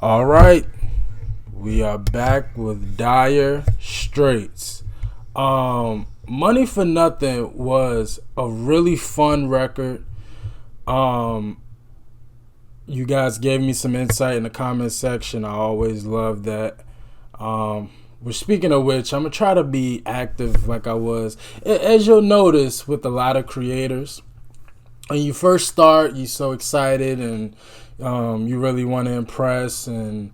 All right, we are back with Dire Straits. Money for Nothing was a really fun record. You guys gave me some insight in the comment section. I always love that. We're speaking of which, I'm gonna try to be active like I was. As you'll notice with a lot of creators, when you first start, you're so excited and you really want to impress, and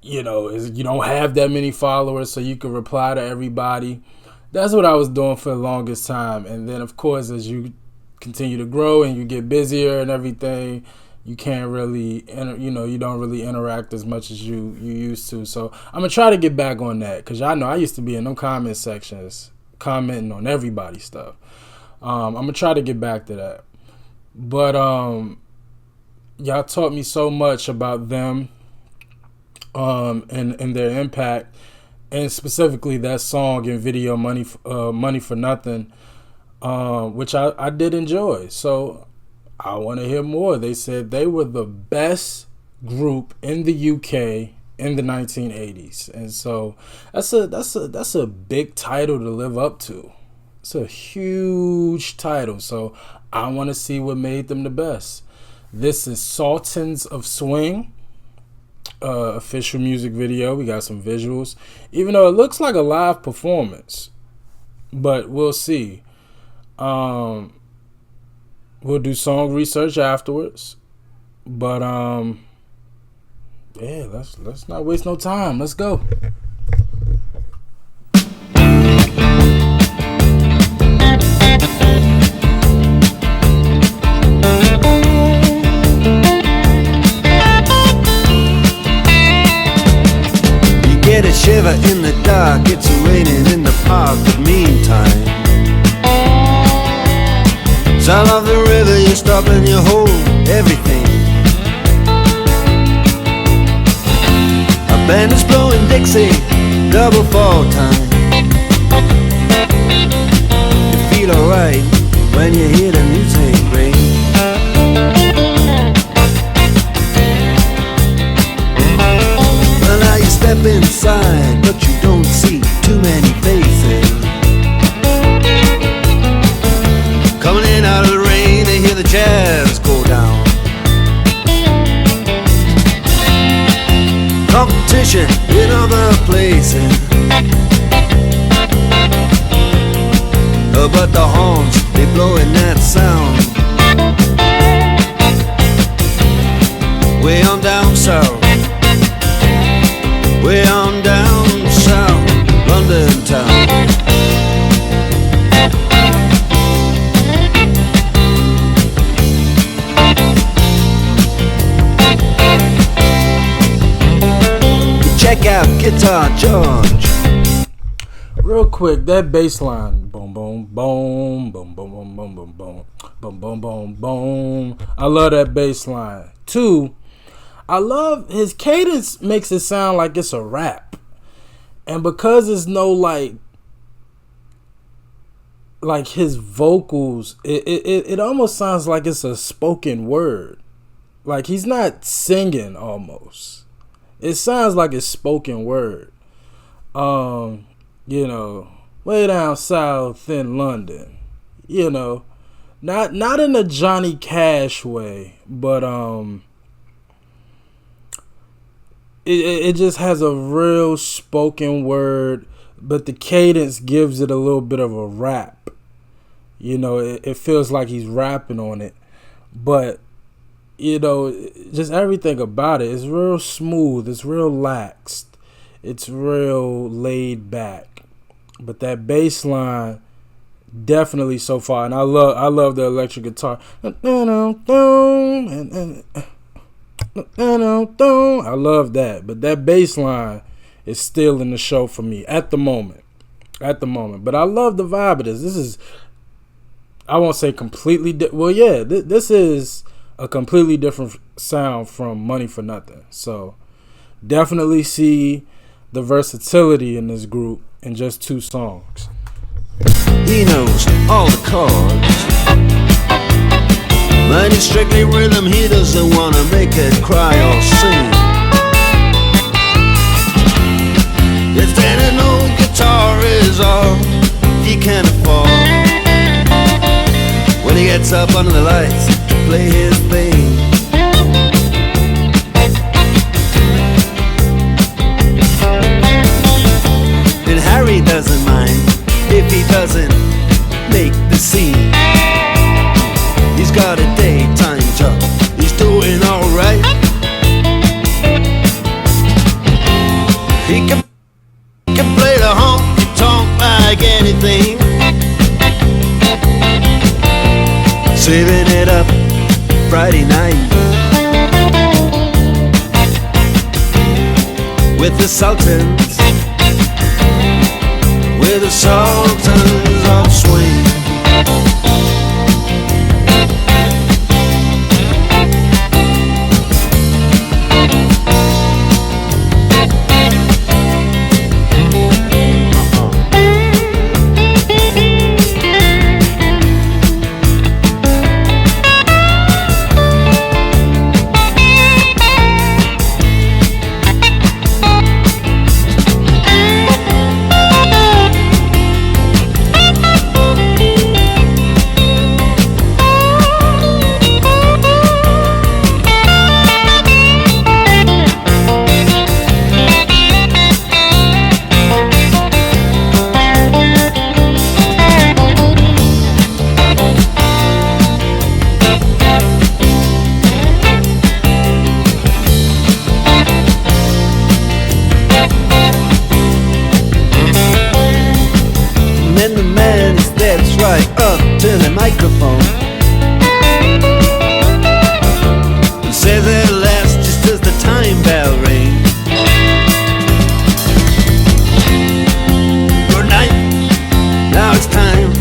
you don't have that many followers, so you can reply to everybody. That's what I was doing for the longest time. And then, of course, as you continue to grow and you get busier and everything, you can't really, you don't really interact as much as you used to. So I'm gonna try to get back on that, because I know I used to be in them comment sections commenting on everybody's stuff. I'm gonna try to get back to that. But y'all taught me so much about them and their impact, and specifically that song and video Money for Nothing, which I did enjoy. So I want to hear more. They said they were the best group in the UK in the 1980s, and so that's a big title to live up to. It's a huge title, so I want to see what made them the best. This is Sultans of Swing, official music video. We got some visuals, even though it looks like a live performance, but we'll see. We'll do song research afterwards, but yeah, let's not waste no time. Let's go. Get a shiver in the dark, it's raining in the park, but meantime, sound of the river, you stop and you hold everything. A band is blowing Dixie, double fall time. You feel alright when you hear the music ring. Well, now you step inside, but you don't see too many faces. Coming in out of the rain, they hear the jazz go down. Competition in other places, but the horns, they blowing that sound. Way on down south, way on down south, London town. Check out Guitar George. Real quick, that bass line, boom, boom, boom, boom, boom, boom, boom, boom, boom, boom, boom, boom, boom. I love that bass line. 2, I love his cadence, makes it sound like it's a rap, and because it's no like his vocals, it almost sounds like it's a spoken word, like he's not singing. Almost, it sounds like it's spoken word. Way down south in London, not in a Johnny Cash way, but it just has a real spoken word, but the cadence gives it a little bit of a rap. It feels like he's rapping on it, but just everything about it is real smooth. It's real laxed. It's real laid back. But that bass line, definitely so far, and I love the electric guitar. I love that, but that bass line is still in the show for me at the moment. But I love the vibe of this. This is, I won't say completely this is a completely different sound from Money for Nothing. So definitely see the versatility in this group in just 2 songs. He knows all the chords. Money's strictly rhythm, he doesn't wanna make it cry or sing. If then an old guitar is all he can afford, when he gets up under the lights to play his thing. And Harry doesn't mind if he doesn't make the scene. He's got a daytime job, he's doing alright. He can play the honky-tonk like anything, saving it up Friday night with the Sultans, with the Sultans of swing. And the man steps right up to the microphone and says at last, just as the time bell rings, good night, now it's time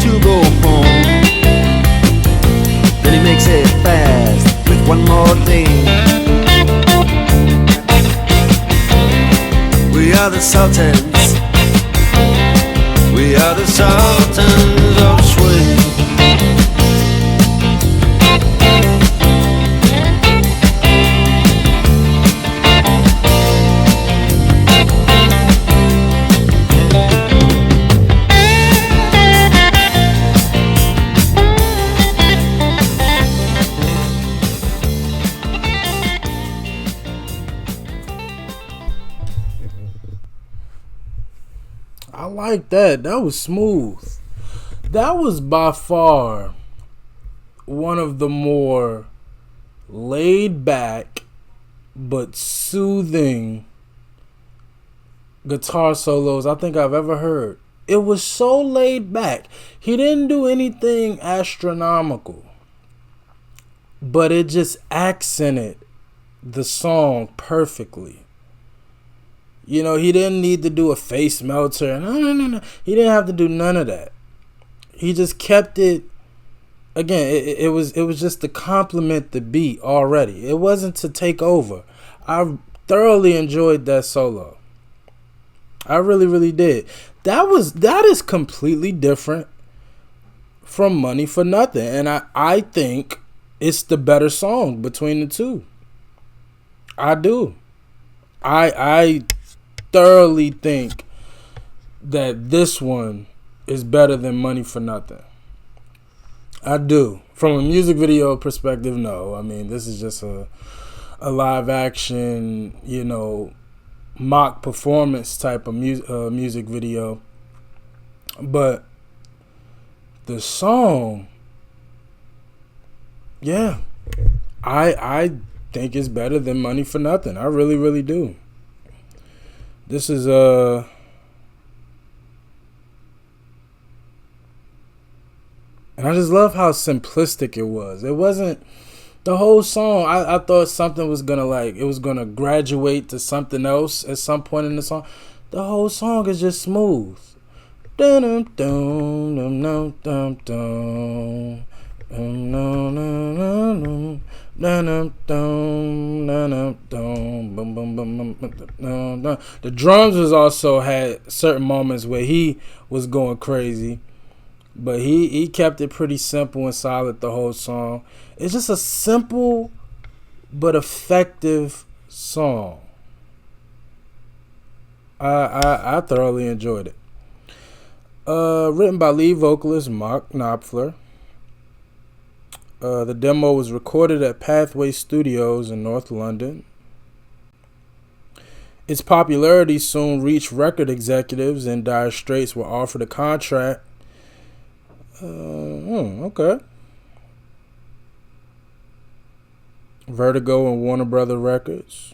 to go home. Then he makes it fast with one more thing. We are the Sultans, we are the Sultans of swing. I like that. That was smooth. That was by far one of the more laid back but soothing guitar solos I think I've ever heard. It was so laid back. He didn't do anything astronomical, but it just accented the song perfectly. You know, he didn't need to do a face melter. No. He didn't have to do none of that. He just kept it. Again, it was just to complement the beat already. It wasn't to take over. I thoroughly enjoyed that solo. I really, really did. That is completely different from Money for Nothing. And I think it's the better song between the two. I do. I thoroughly think that this one is better than Money for Nothing. I do. From a music video perspective, no. I mean, this is just a live action, mock performance type of music video. But the song, yeah, I think it's better than Money for Nothing. I really, really do. This is and I just love how simplistic it was. It wasn't the whole song. I thought something was gonna graduate to something else at some point in the song. The whole song is just smooth. Dun dun dun dun dun dun. The drums was also had certain moments where he was going crazy. But he kept it pretty simple and solid the whole song. It's just a simple but effective song. I thoroughly enjoyed it. Written by lead vocalist Mark Knopfler. The demo was recorded at Pathway Studios in North London. Its popularity soon reached record executives, and Dire Straits were offered a contract. Okay. Vertigo and Warner Brothers Records.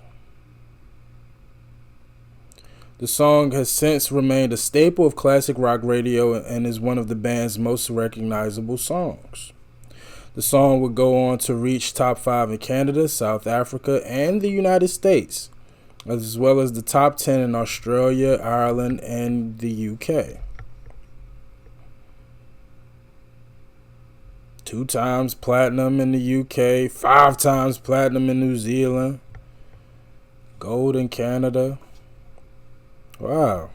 The song has since remained a staple of classic rock radio and is one of the band's most recognizable songs. The song would go on to reach top 5 in Canada, South Africa, and the United States, as well as the top 10 in Australia, Ireland, and the UK. 2 times platinum in the UK, 5 times platinum in New Zealand, gold in Canada. Wow.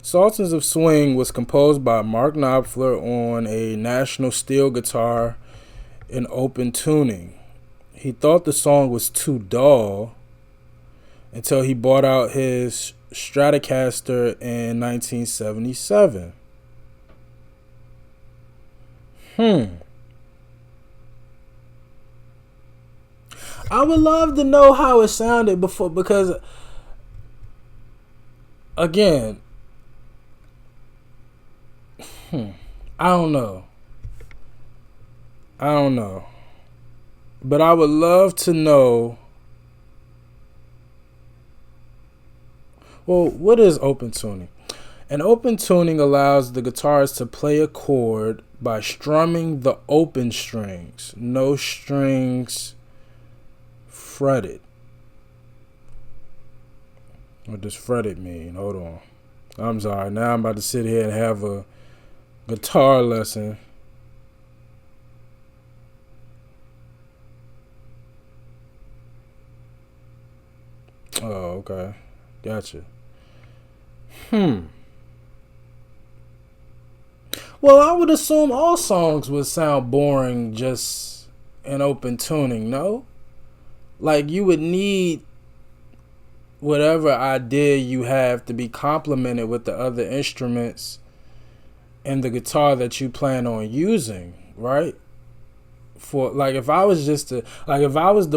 Sultans of Swing was composed by Mark Knopfler on a National steel guitar in open tuning. He thought the song was too dull until he bought out his Stratocaster in 1977. I would love to know how it sounded before, because again, I don't know. But I would love to know. Well, what is open tuning? And open tuning allows the guitarist to play a chord by strumming the open strings, no strings fretted. What does fretted mean? Hold on. I'm sorry. Now I'm about to sit here and have a guitar lesson. Oh, okay. Gotcha. Well, I would assume all songs would sound boring just in open tuning, no? Like, you would need whatever idea you have to be complemented with the other instruments and the guitar that you plan on using, right? For like, if I was to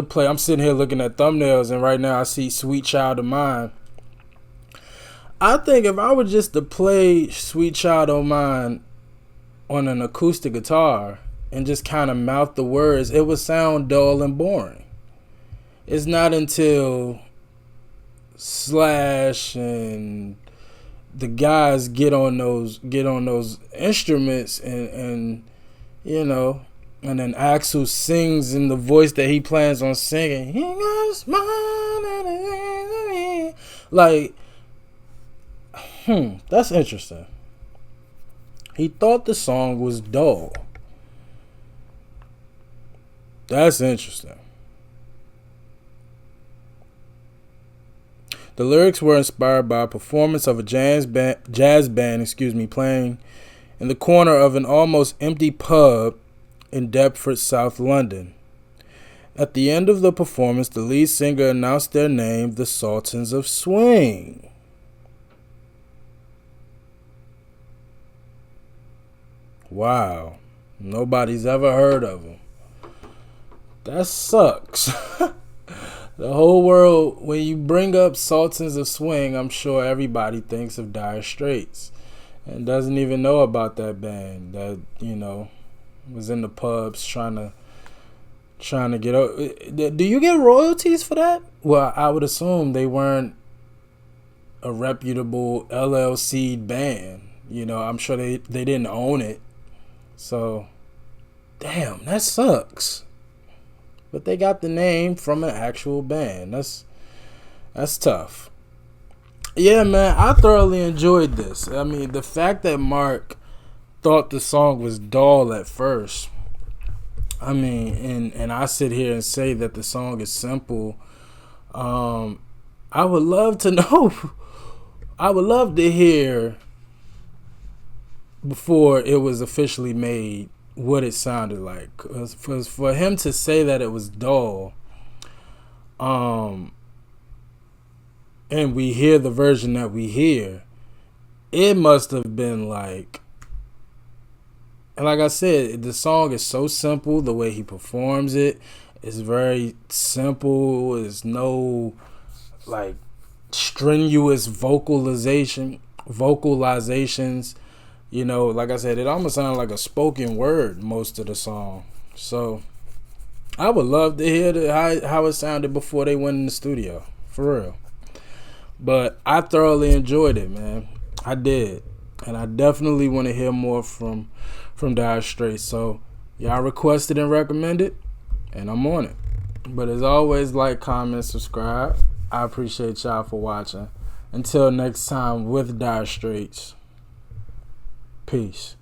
play, I'm sitting here looking at thumbnails, and right now I see Sweet Child of Mine. I think if I were just to play Sweet Child of Mine on an acoustic guitar and just kind of mouth the words, it would sound dull and boring. It's not until Slash and the guys get on those instruments and you know, and then Axl sings in the voice that he plans on singing. He got a smile, like, that's interesting. He thought the song was dull. That's interesting. The lyrics were inspired by a performance of a jazz band, playing in the corner of an almost empty pub in Deptford, South London. At the end of the performance, the lead singer announced their name, the Sultans of Swing. Wow. Nobody's ever heard of them. That sucks. The whole world, when you bring up Sultans of Swing, I'm sure everybody thinks of Dire Straits and doesn't even know about that band that, you know, was in the pubs trying to get out. Do you get royalties for that? Well, I would assume they weren't a reputable LLC band. You know, I'm sure they didn't own it. So, damn, that sucks. But they got the name from an actual band. That's tough. Yeah, man, I thoroughly enjoyed this. I mean, the fact that Mark thought the song was dull at first. I mean, and I sit here and say that the song is simple. I I would love to know. I would love to hear before it was officially made what it sounded like. For him to say that it was dull, and we hear the version that we hear, it must have been like, and like I said, the song is so simple. The way he performs it is very simple. There's no like strenuous vocalizations. You know, like I said, it almost sounded like a spoken word most of the song. So I would love to hear how it sounded before they went in the studio, for real. But I thoroughly enjoyed it, man. I did, and I definitely want to hear more from Dire Straits. So y'all requested and recommended, and I'm on it. But as always, like, comment, subscribe. I appreciate y'all for watching. Until next time with Dire Straits. Peace.